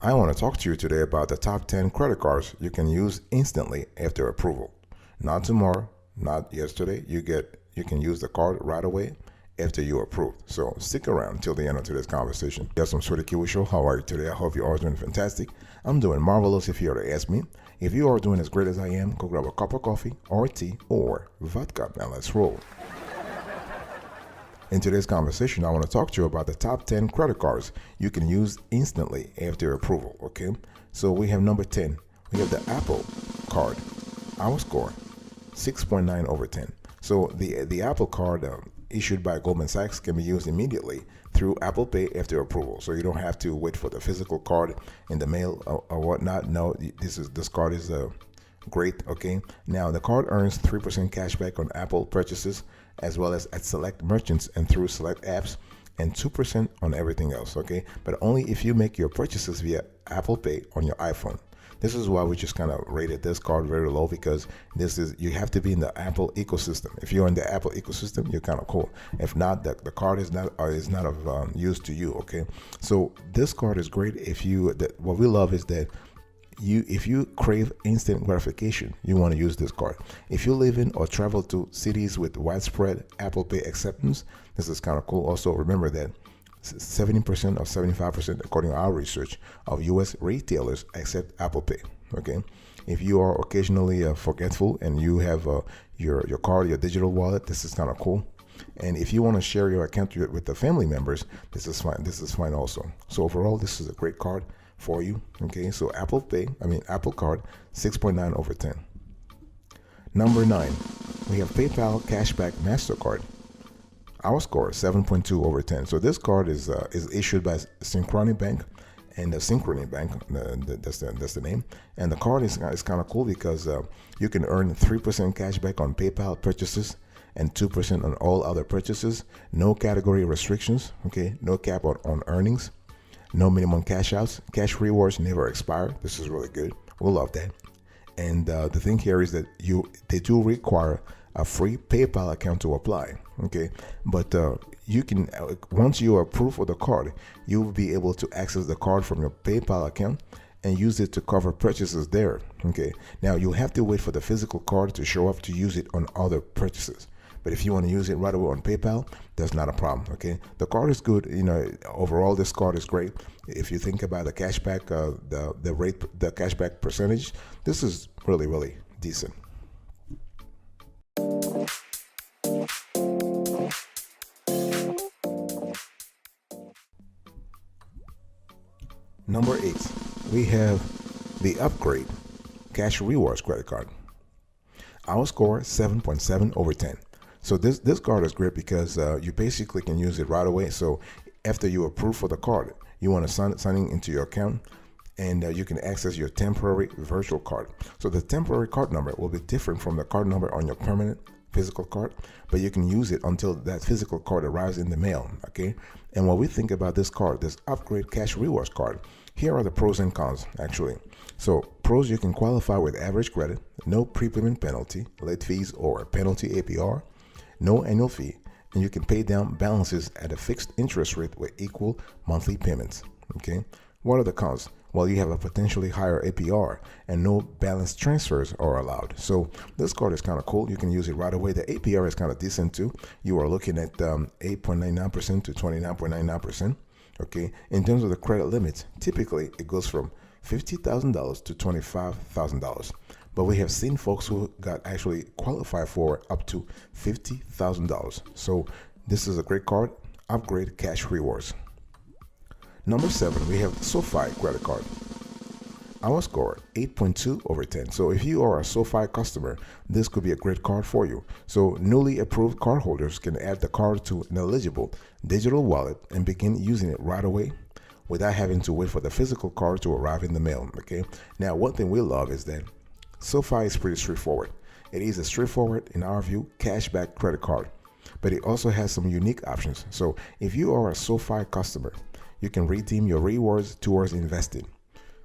I want to talk to you today about the top 10 credit cards you can use instantly after approval. Not tomorrow, not yesterday. You can use the card right away after you approve. So stick around till the end of today's conversation. Yes, I'm Sweetie Kiwi Show. How are you today? I hope you are doing fantastic. I'm doing marvelous if you were to ask me. If you are doing as great as I am, go grab a cup of coffee or tea or vodka. Now let's roll. In today's conversation, I want to talk to you about the top 10 credit cards you can use instantly after approval, okay? So we have number 10. We have the Apple card. Our score, 6.9 over 10. So the Apple card issued by Goldman Sachs can be used immediately through Apple Pay after approval. So you don't have to wait for the physical card in the mail or whatnot. No, this card is great, okay? Now, the card earns 3% cash back on Apple purchases, as well as at select merchants and through select apps, and 2% on everything else, okay? But only if you make your purchases via Apple Pay on your iPhone. This is why we just kind of rated this card very low, because you have to be in the Apple ecosystem. If you're in the Apple ecosystem, you're kind of cool. If not, the card is not of use to you, okay? So this card is great what we love is that if you crave instant gratification, you want to use this card. If you live in or travel to cities with widespread Apple Pay acceptance, this is kind of cool. Also, remember that 70% or 75%, according to our research, of U.S. retailers accept Apple Pay. Okay, if you are occasionally forgetful and you have your card, your digital wallet, this is kind of cool. And if you want to share your account with the family members, this is fine. This is fine also. So overall, this is a great card for you. Okay, so Apple Card, 6.9 over 10. Number 9, we have PayPal Cashback MasterCard. Our score, 7.2 over 10. So this card is issued by Synchrony Bank, and the Synchrony Bank, that's the name. And the card is kind of cool because you can earn 3% cash back on PayPal purchases and 2% on all other purchases. No category restrictions. Okay, no cap on earnings. No minimum cash outs. Cash rewards never expire. This is really good. We love that. And the thing here is that they do require a free PayPal account to apply. Okay, but you can once you are approved for the card, you will be able to access the card from your PayPal account and use it to cover purchases there. Okay, now you have to wait for the physical card to show up to use it on other purchases. But if you want to use it right away on PayPal, that's not a problem. Okay, the card is good. Overall, this card is great. If you think about the cashback, the cashback percentage, this is really, really decent. Number 8, we have the Upgrade Cash Rewards credit card. Our score, 7.7 over 10. So this card is great because you basically can use it right away. So after you approve for the card, you want to sign into your account, and you can access your temporary virtual card. So the temporary card number will be different from the card number on your permanent physical card, but you can use it until that physical card arrives in the mail. Okay, and what we think about this card, this Upgrade Cash Rewards card, here are the pros and cons actually. So pros, you can qualify with average credit, no prepayment penalty, late fees or penalty APR, no annual fee, and you can pay down balances at a fixed interest rate with equal monthly payments. Okay, what are the cons? Well, you have a potentially higher APR and no balance transfers are allowed. So this card is kind of cool. You can use it right away. The APR is kind of decent too. You are looking at 8.99% to 29.99%. Okay, in terms of the credit limits, typically it goes from $50,000 to $25,000. But we have seen folks who got actually qualified for up to $50,000. So this is a great card, Upgrade Cash Rewards. Number 7, we have the SoFi credit card. Our score, 8.2 over 10. So if you are a SoFi customer, this could be a great card for you. So newly approved cardholders can add the card to an eligible digital wallet and begin using it right away without having to wait for the physical card to arrive in the mail. Okay. Now, one thing we love is that SoFi is pretty straightforward. It is a straightforward, in our view, cashback credit card, but it also has some unique options. So if you are a SoFi customer, you can redeem your rewards towards investing,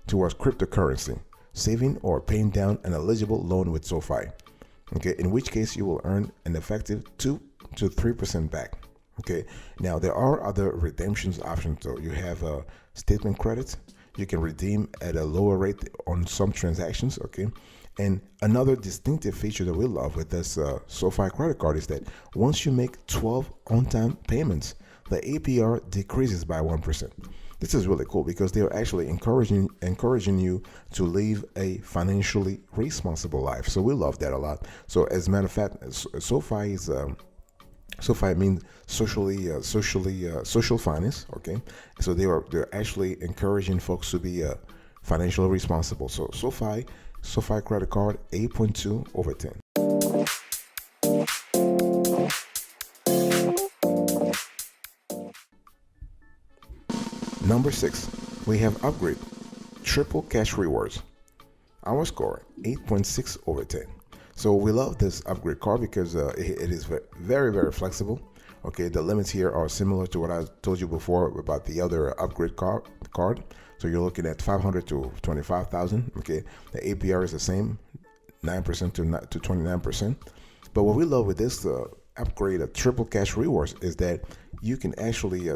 towards cryptocurrency, saving, or paying down an eligible loan with SoFi. Okay, in which case you will earn an effective 2 to 3% back. Okay, now there are other redemptions options. So you have statement credits. You can redeem at a lower rate on some transactions, okay? And another distinctive feature that we love with this SoFi credit card is that once you make 12 on-time payments, the APR decreases by 1%. This is really cool because they're actually encouraging you to live a financially responsible life. So we love that a lot. So as a matter of fact, SoFi is SoFi means social finance. Okay, so they're actually encouraging folks to be financially responsible. So SoFi credit card 8.2 over 10. Number 6, we have Upgrade Triple Cash Rewards. Our score 8.6 over 10. So we love this Upgrade card because it is very, very flexible. Okay, the limits here are similar to what I told you before about the other Upgrade card. So you're looking at 500 to 25,000. Okay, the APR is the same, 9% to 29%. But what we love with this Upgrade Triple Cash Rewards is that you can actually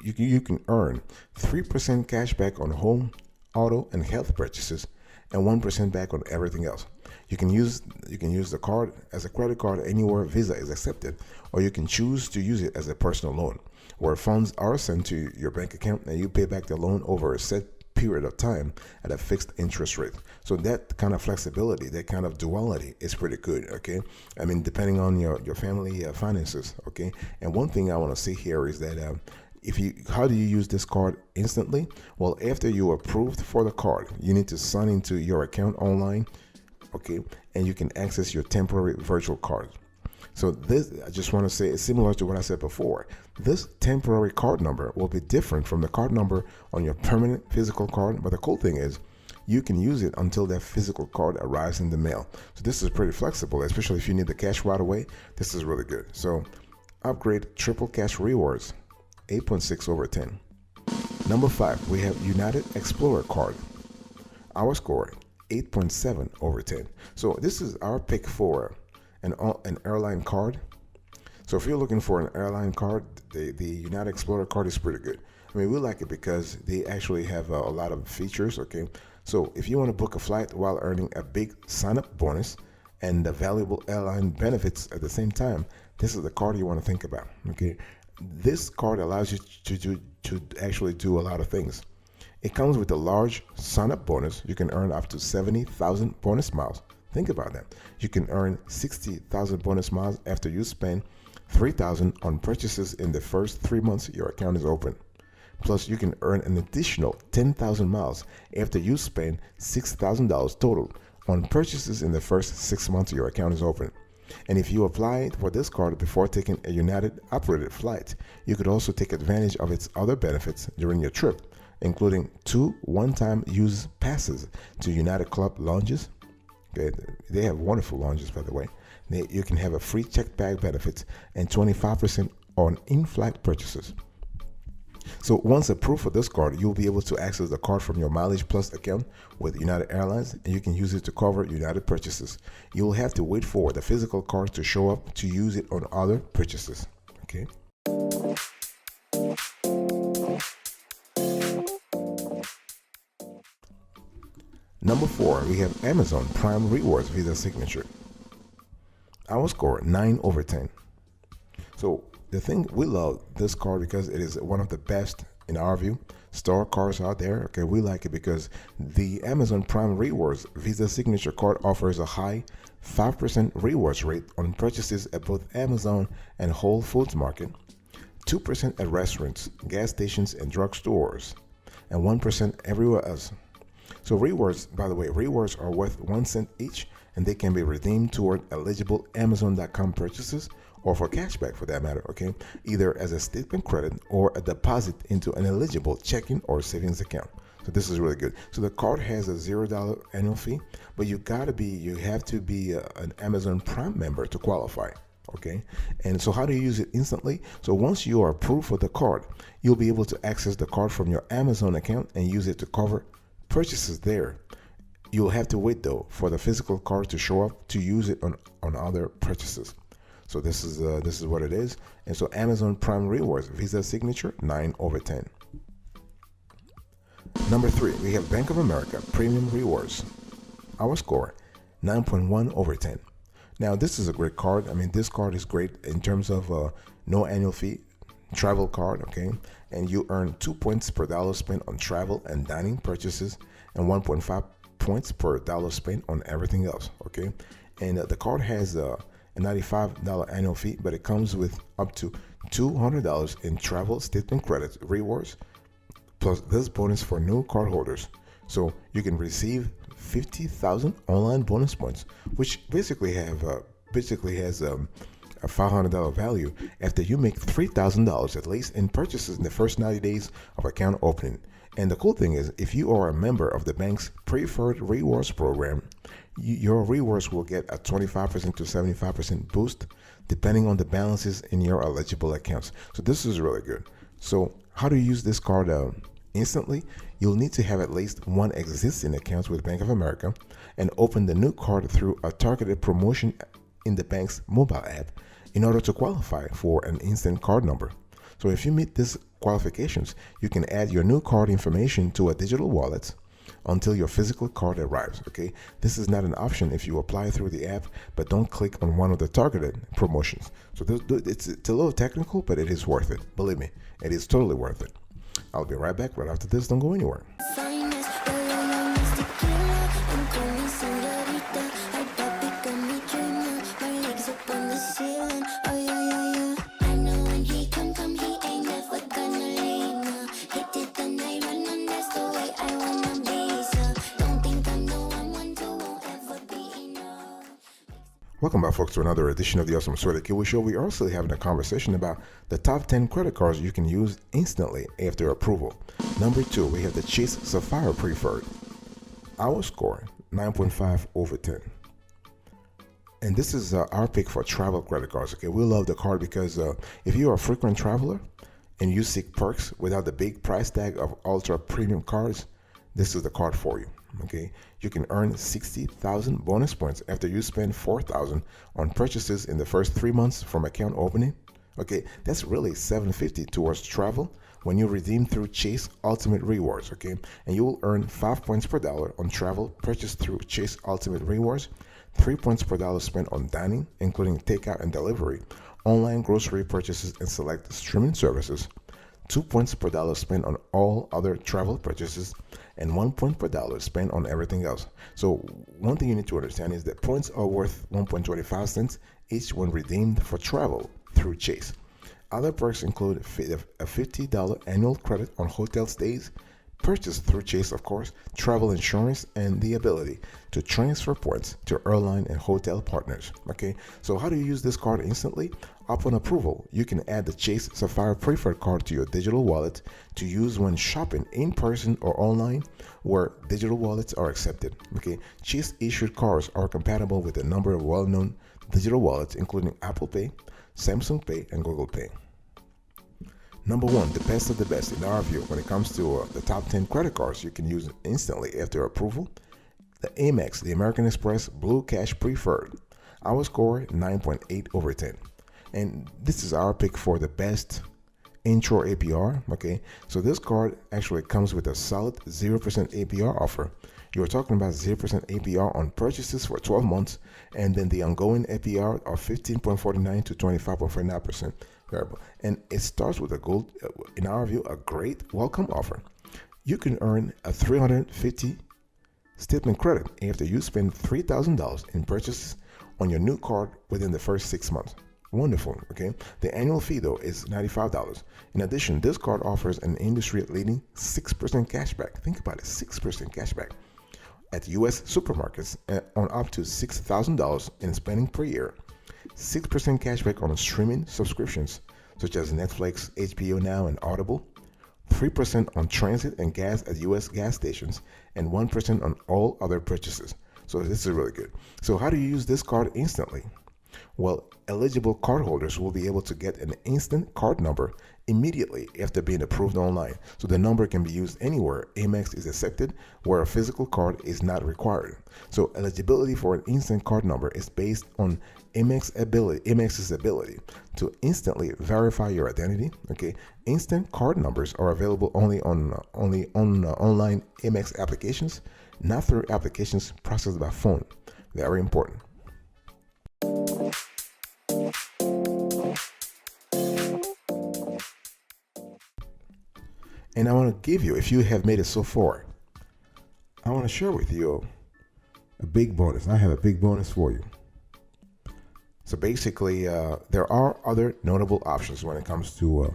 you can earn 3% cash back on home, auto, and health purchases, and 1% back on everything else. You can use the card as a credit card anywhere Visa is accepted, or you can choose to use it as a personal loan, where funds are sent to your bank account and you pay back the loan over a set period of time at a fixed interest rate. So that kind of flexibility, that kind of duality is pretty good, okay? I mean, depending on your family finances, okay? And one thing I want to say here is that how do you use this card instantly? Well, after you are approved for the card, you need to sign into your account online, okay? And you can access your temporary virtual card. So this, I just want to say, it's similar to what I said before. This temporary card number will be different from the card number on your permanent physical card. But the cool thing is you can use it until that physical card arrives in the mail. So this is pretty flexible, especially if you need the cash right away. This is really good. So Upgrade Triple Cash Rewards, 8.6 over 10. Number 5, we have United Explorer card. Our score, 8.7 over 10. So this is our pick for an airline card. So if you're looking for an airline card, the United Explorer card is pretty good. I mean, we like it because they actually have a lot of features, okay? So if you want to book a flight while earning a big sign-up bonus and the valuable airline benefits at the same time, this is the card you want to think about, okay? This card allows you to actually do a lot of things. It comes with a large sign-up bonus. You can earn up to 70,000 bonus miles. Think about that. You can earn 60,000 bonus miles after you spend 3,000 on purchases in the first 3 months your account is open. Plus, you can earn an additional 10,000 miles after you spend $6,000 total on purchases in the first 6 months your account is open. And if you applied for this card before taking a United operated flight, you could also take advantage of its other benefits during your trip, including 2 one-time use passes to United Club lounges. Okay, they have wonderful lounges, by the way. You can have a free checked bag benefit and 25% on in-flight purchases. So once approved for this card, you'll be able to access the card from your Mileage Plus account with United Airlines, and you can use it to cover United purchases. You'll have to wait for the physical card to show up to use it on other purchases. Okay. Number 4, we have Amazon Prime Rewards Visa Signature. Our score 9 over 10. So the thing, we love this card because it is one of the best, in our view, store cards out there. Okay, we like it because the Amazon Prime Rewards Visa Signature card offers a high 5% rewards rate on purchases at both Amazon and Whole Foods Market, 2% at restaurants, gas stations, and drugstores, and 1% everywhere else. So rewards, by the way, rewards are worth 1 cent each, and they can be redeemed toward eligible Amazon.com purchases or for cashback for that matter, okay? Either as a statement credit or a deposit into an eligible checking or savings account. So this is really good. So the card has a $0 annual fee, but you have to be an Amazon Prime member to qualify. Okay, and so how do you use it instantly? So once you are approved for the card, you'll be able to access the card from your Amazon account and use it to cover purchases there. You'll have to wait though for the physical card to show up to use it on other purchases. So this is what it is. And so Amazon Prime Rewards Visa Signature 9 over 10. Number 3, we have Bank of America Premium Rewards. Our score, 9.1 over 10. Now, this is a great card. I mean, this card is great in terms of no annual fee, travel card, okay? And you earn 2 points per dollar spent on travel and dining purchases and 1.5 points per dollar spent on everything else, okay? And the card has a $95 annual fee, but it comes with up to $200 in travel statement credit rewards, plus this bonus for new cardholders. So you can receive 50,000 online bonus points, which basically has a $500 value after you make $3,000 at least in purchases in the first 90 days of account opening. And the cool thing is, if you are a member of the bank's preferred rewards program, your rewards will get a 25% to 75% boost depending on the balances in your eligible accounts. So this is really good. So how to use this card instantly? You'll need to have at least one existing account with Bank of America and open the new card through a targeted promotion in the bank's mobile app in order to qualify for an instant card number. So if you meet these qualifications, you can add your new card information to a digital wallet until your physical card arrives, okay? This is not an option if you apply through the app, but don't click on one of the targeted promotions. So it's a little technical, but it is worth it. Believe me, it is totally worth it. I'll be right back right after this. Don't go anywhere. Welcome back, folks, to another edition of the Awesome Sweater Kiwi Show. We are also having a conversation about the top 10 credit cards you can use instantly after approval. Number 2, we have the Chase Sapphire Preferred. Our score, 9.5 over 10. And this is our pick for travel credit cards. Okay, we love the card because if you are a frequent traveler and you seek perks without the big price tag of ultra premium cards, this is the card for you. Okay, you can earn 60,000 bonus points after you spend 4,000 on purchases in the first 3 months from account opening. Okay, that's really 750 towards travel when you redeem through Chase Ultimate Rewards. Okay, and you will earn 5 points per dollar on travel purchased through Chase Ultimate Rewards, 3 points per dollar spent on dining, including takeout and delivery, online grocery purchases, and select streaming services, 2 points per dollar spent on all other travel purchases, and 1 point per dollar spent on everything else. So one thing you need to understand is that points are worth 1.25 cents each when redeemed for travel through Chase. Other perks include a $50 annual credit on hotel stays purchased through Chase, of course, travel insurance, and the ability to transfer points to airline and hotel partners. Okay, so how do you use this card instantly? Upon approval, you can add the Chase Sapphire Preferred card to your digital wallet to use when shopping in person or online where digital wallets are accepted. Okay, Chase issued cards are compatible with a number of well-known digital wallets, including Apple Pay, Samsung Pay, and Google Pay. Number 1, the best of the best in our view when it comes to the top 10 credit cards you can use instantly after approval, the Amex, the American Express Blue Cash Preferred. Our score, 9.8 over 10. And this is our pick for the best intro APR, okay? So this card actually comes with a solid 0% APR offer. You're talking about 0% APR on purchases for 12 months, and then the ongoing APR of 15.49 to 25.49% variable. And it starts with a gold, in our view, a great welcome offer. You can earn a $350 statement credit after you spend $3,000 in purchases on your new card within the first 6 months. Wonderful, okay? The annual fee, though, is $95. In addition, this card offers an industry-leading 6% cashback. Think about it, 6% cashback at U.S. supermarkets on up to $6,000 in spending per year. 6% cashback on streaming subscriptions such as Netflix, HBO Now, and Audible. 3% on transit and gas at U.S. gas stations, and 1% on all other purchases. So this is really good. So how do you use this card instantly? Well, eligible cardholders will be able to get an instant card number immediately after being approved online. So the number can be used anywhere Amex is accepted where a physical card is not required. So eligibility for an instant card number is based on Amex's ability to instantly verify your identity. Okay, instant card numbers are available only on online Amex applications, not through applications processed by phone. Very important. And I want to give you, if you have made it so far, I want to share with you a big bonus. I have a big bonus for you. So basically, there are other notable options when it comes to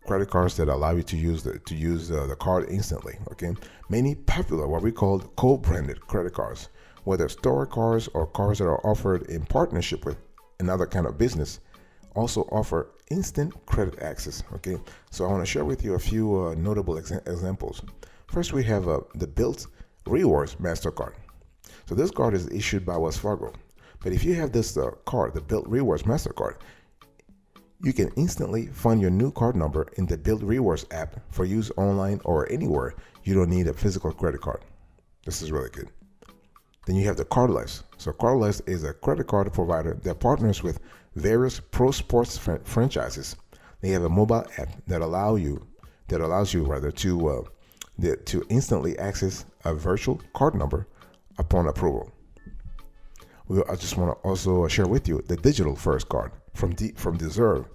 credit cards that allow you to use the card instantly. Okay, many popular what we call co-branded credit cards, whether store cards or cards that are offered in partnership with another kind of business, also offer instant credit access. Okay, so I want to share with you a few notable examples. First, we have the Built Rewards MasterCard. So this card is issued by Wells Fargo. But if you have this card, the Built Rewards MasterCard, you can instantly find your new card number in the Built Rewards app for use online or anywhere. You don't need a physical credit card. This is really good. Then you have the Cardless. So Cardless is a credit card provider that partners with various pro sports franchises. They have a mobile app that allows you to instantly access a virtual card number upon approval. I just want to also share with you the digital first card from Deserve.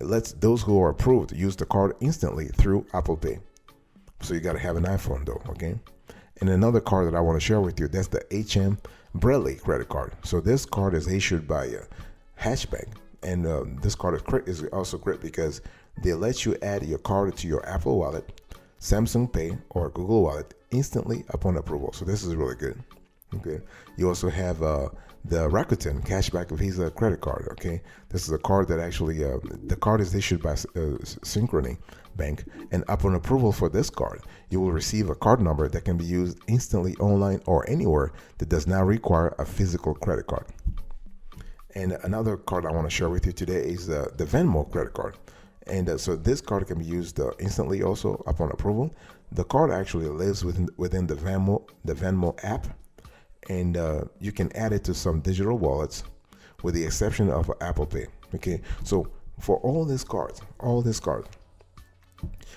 It lets those who are approved use the card instantly through Apple Pay. So you got to have an iPhone though, okay? And another card that I want to share with you, that's the HM Bradley credit card. So this card is issued by Hatchback, and this card is also great because they let you add your card to your Apple Wallet, Samsung Pay, or Google Wallet instantly upon approval. So this is really good. Okay. You also have the Rakuten Cashback Visa credit card. Okay, this is a card that actually the card is issued by Synchrony Bank, and upon approval for this card, you will receive a card number that can be used instantly online or anywhere that does not require a physical credit card. And another card I want to share with you today is the Venmo credit card. And so this card can be used instantly also upon approval. The card actually lives within the Venmo app, and you can add it to some digital wallets with the exception of Apple Pay. Okay, so for all these cards,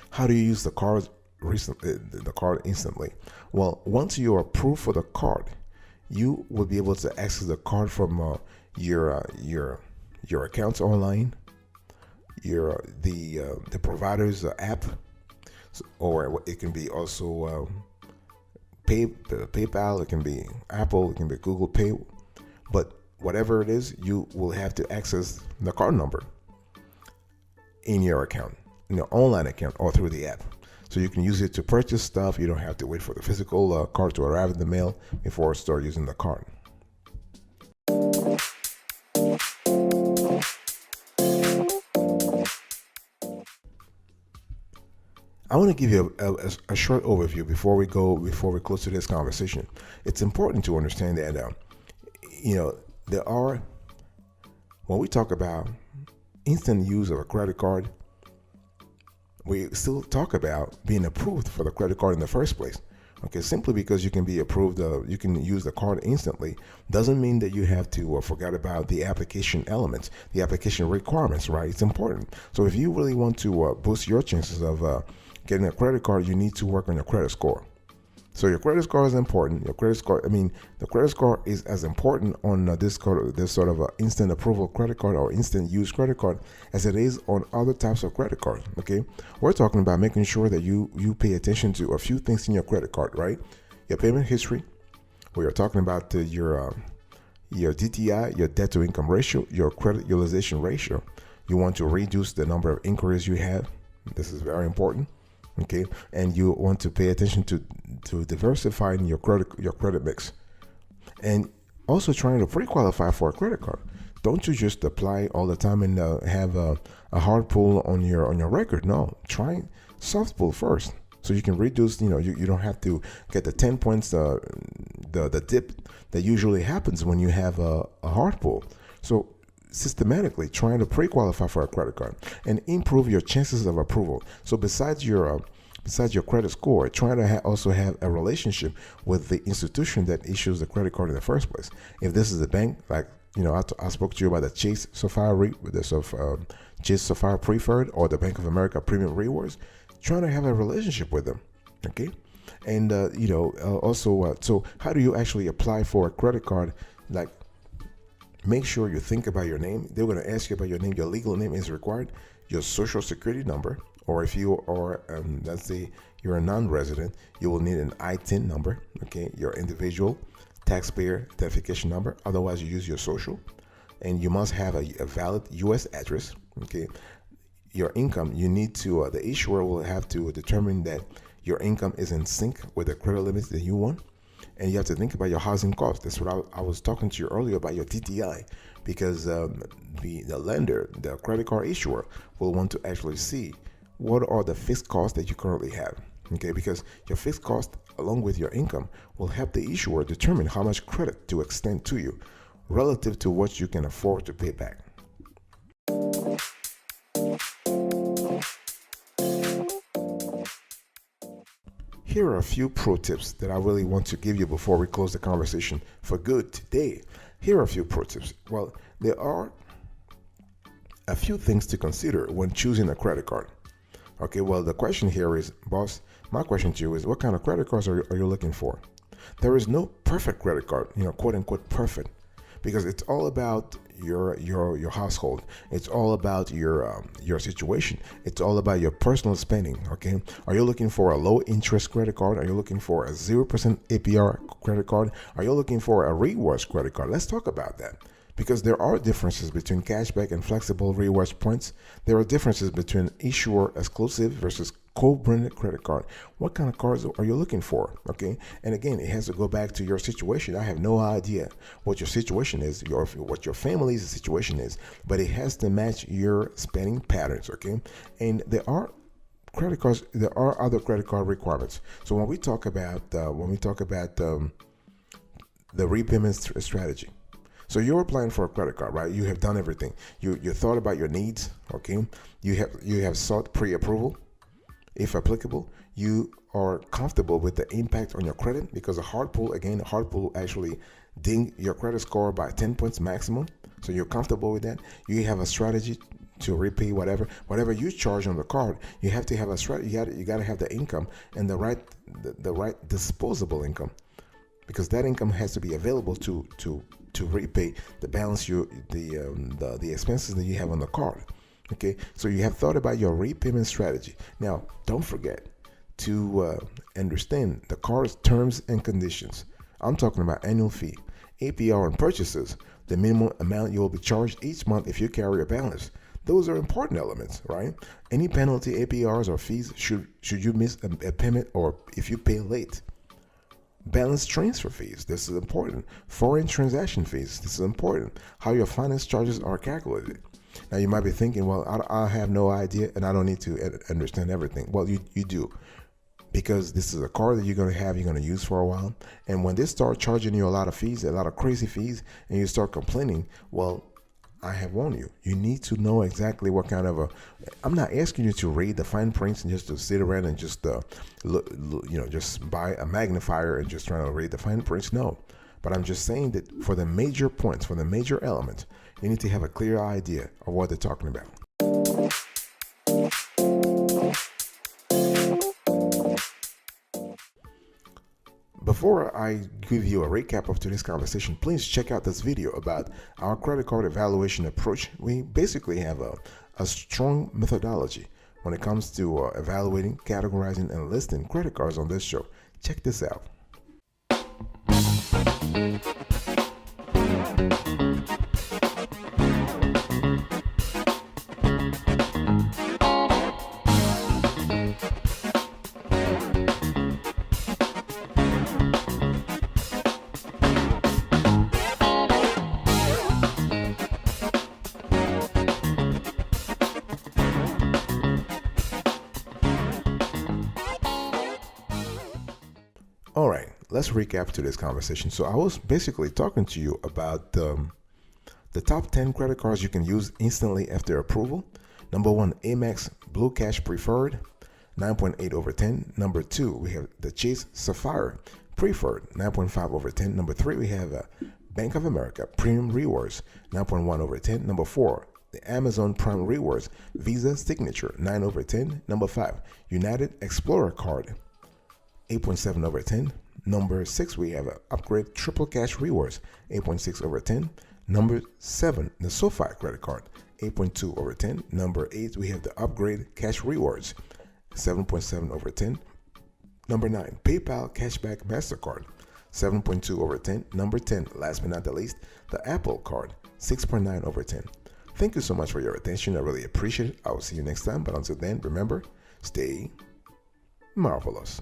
how do you use the card instantly? Well, once you are approved for the card, you will be able to access the card from your accounts online, the provider's app, or it can be also PayPal, it can be Apple, it can be Google Pay, but whatever it is, you will have to access the card number in your account, in your online account, or through the app. So you can use it to purchase stuff. You don't have to wait for the physical card to arrive in the mail before you start using the card. I want to give you a short overview before we close to this conversation. It's important to understand that, there are, when we talk about instant use of a credit card, we still talk about being approved for the credit card in the first place. Okay, simply because you can be approved, you can use the card instantly, doesn't mean that you have to forget about the application elements, the application requirements, right? It's important. So if you really want to boost your chances of getting a credit card, you need to work on your credit score. So your credit score is important. The credit score is as important on this sort of instant approval credit card or instant use credit card as it is on other types of credit cards. Okay, we're talking about making sure that you pay attention to a few things in your credit card, right? Your payment history. We are talking about your DTI, your debt to income ratio, your credit utilization ratio. You want to reduce the number of inquiries you have. This is very important. Okay, and you want to pay attention to diversifying your credit mix, and also trying to pre-qualify for a credit card. Don't you just apply all the time and have a hard pull on your record? No, try soft pull first, so you can reduce. You don't have to get the 10 points, the dip that usually happens when you have a hard pull. So systematically trying to pre-qualify for a credit card and improve your chances of approval. So besides your credit score, trying to also have a relationship with the institution that issues the credit card in the first place. If this is a bank, like I spoke to you about the Chase Sapphire, Chase Sapphire Preferred, or the Bank of America Premium Rewards, trying to have a relationship with them, okay? And so how do you actually apply for a credit card? Like, make sure you think about your name. They're going to ask you about your name. Your legal name is required. Your social security number, or if you are, let's say you're a non-resident, you will need an ITIN number, okay? Your individual taxpayer identification number. Otherwise, you use your social. And you must have a valid U.S. address, okay? Your income, you need to, the issuer will have to determine that your income is in sync with the credit limits that you want. And you have to think about your housing costs. That's what I was talking to you earlier about your TTI, because the lender, the credit card issuer, will want to actually see what are the fixed costs that you currently have, okay? Because your fixed cost, along with your income, will help the issuer determine how much credit to extend to you relative to what you can afford to pay back. Here are a few pro tips that I really want to give you before we close the conversation for good today. Here are a few pro tips. Well, there are a few things to consider when choosing a credit card. Okay, well, the question here is, boss, my question to you is, what kind of credit cards are you looking for? There is no perfect credit card, quote unquote perfect, because it's all about your household. It's all about your situation. It's all about your personal spending. Okay, are you looking for a low interest credit card? Are you looking for a 0% APR credit card? Are you looking for a rewards credit card? Let's talk about that, because there are differences between cashback and flexible rewards points. There are differences between issuer exclusive versus co-branded credit card. What kind of cards are you looking for? Okay, and again, it has to go back to your situation. I have no idea what your situation is, what your family's situation is, but it has to match your spending patterns. Okay, and there are other credit card requirements. So when we talk about the repayment strategy. So you're applying for a credit card, right? You have done everything. You thought about your needs, okay? You have sought pre-approval, if applicable. You are comfortable with the impact on your credit, because a hard pull actually ding your credit score by 10 points maximum. So you're comfortable with that. You have a strategy to repay whatever you charge on the card. You have to have a strategy. You got to have the income and the right disposable income, because that income has to be available to repay the balance, the expenses that you have on the card. Okay, so you have thought about your repayment strategy. Now, don't forget to understand the card's terms and conditions. I'm talking about annual fee, APR on purchases, the minimum amount you will be charged each month if you carry a balance. Those are important elements, right? Any penalty, APRs, or fees should you miss a payment, or if you pay late. Balance transfer fees, this is important. Foreign transaction fees, this is important. How your finance charges are calculated. Now you might be thinking, well, I have no idea and I don't need to understand everything. Well, you do, because this is a card that you're going to use for a while. And when they start charging you a lot of fees, a lot of crazy fees, and you start complaining, well, I have warned you. You need to know exactly what kind of I'm not asking you to read the fine prints and just to sit around and just just buy a magnifier and just trying to read the fine prints. No, but I'm just saying that for the major points, for the major elements, you need to have a clear idea of what they're talking about. Before I give you a recap of today's conversation, please check out this video about our credit card evaluation approach. We basically have a strong methodology when it comes to evaluating, categorizing, and listing credit cards on this show. Check this out. All right, let's recap today's conversation. So I was basically talking to you about the The top 10 credit cards you can use instantly after approval. Number 1, Amex Blue Cash Preferred, 9.8 over 10. Number 2, we have the Chase Sapphire Preferred, 9.5 over 10. Number 3, we have Bank of America Premium Rewards, 9.1 over 10. Number 4, the Amazon Prime Rewards Visa Signature, 9 over 10. Number 5, United Explorer Card, 8.7 over 10. Number 6, we have Upgrade Triple Cash Rewards, 8.6 over 10. Number 7, the SoFi Credit Card, 8.2 over 10. Number 8, we have the Upgrade Cash Rewards, 7.7 over 10. Number 9, PayPal Cashback MasterCard, 7.2 over 10. Number 10, last but not the least, the Apple Card, 6.9 over 10. Thank you so much for your attention. I really appreciate it. I will see you next time. But until then, remember, stay marvelous.